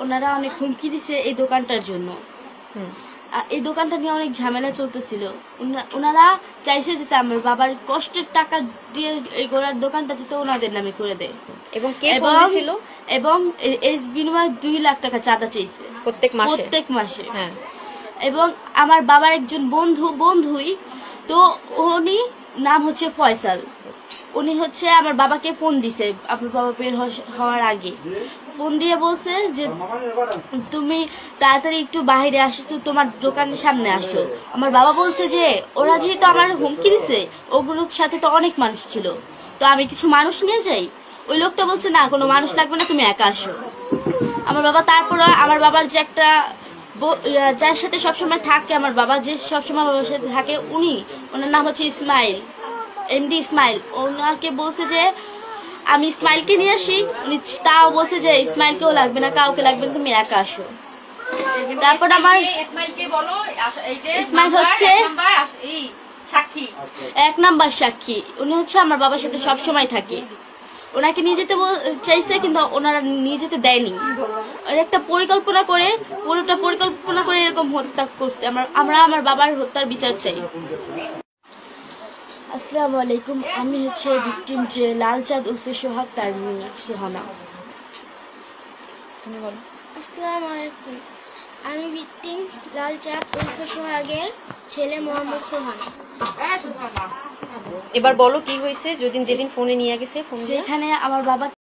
ওনারা অনেক হুমকি দিছে এই দোকানটার জন্য। এই দোকানটা নিয়ে অনেক ঝামেলা চলতেছিল। ওনারা চাইছে যে আমার বাবার কষ্টের টাকা দিয়ে এই গোড়ার দোকানটা যাতে ওনাদের নামে করে দেয়। এবং কে ফোন দিছিল? এবং এই বিনিময়ে 2 লাখ টাকা চাঁদা চাইছে প্রত্যেক মাসে। হ্যাঁ। এবং আমার বাবার একজন বন্ধুই তো, উনি নাম হচ্ছে ফয়সাল। উনি হচ্ছে আমার বাবাকে ফোন দিছে আপনার বাবা বের হওয়ার আগে, ফোন দিয়ে বলছে যে তুমি তাড়াতাড়ি একটু বাইরে আসো, তো তোমার দোকানের সামনে আসো। আমার বাবা বলছে যে ওরা যেহেতু আমার হুমকি দিছে, ওগুলোর সাথে তো অনেক মানুষ ছিল, তো আমি কিছু মানুষ নিয়ে যাই। ওই লোকটা বলছে না, কোনো মানুষ লাগবে না, তুমি একা আসো। আমার বাবা তারপরে আমার বাবার যে একটা যার সাথে সবসময় থাকে, আমার বাবা যে সবসময় বাবার সাথে থাকে, ওনার নাম হচ্ছে ইসমাইল, এমডি ইসমাইল। ওনাকে বলছে যে আমি ইসমাইলকে নিয়ে আসি, উনি তাও বলছে যে ইসমাইলকেও লাগবে না, কাউকে লাগবে না, তুমি একা আসো। তারপর আমার ইসমাইল হচ্ছে 1 নাম্বার সাক্ষী। উনি হচ্ছে আমার বাবার সাথে সবসময় থাকে। ওনাকে নিয়ে যেতে চাইছে, কিন্তু ওনারা নিয়ে যেতে দেয়নি। একটা পুরোটা পরিকল্পনা করে এরকম হত্যা করছে। আমরা আমার বাবার হত্যার বিচার চাই। আসসালামু আলাইকুম, আমি হচ্ছে ভিকটিম যে লালচাঁদ উর্ফে সোহাগ, তার মেয়ে সোহানা। আসসালামু আলাইকুম, আমি ভিকটিম লালচাঁদ উর্ফে সোহাগের ছেলে মোহাম্মদ সোহান। এবার বলো কি হয়েছে যেদিন ফোনে নিয়ে গেছে? সেখানে আমার বাবা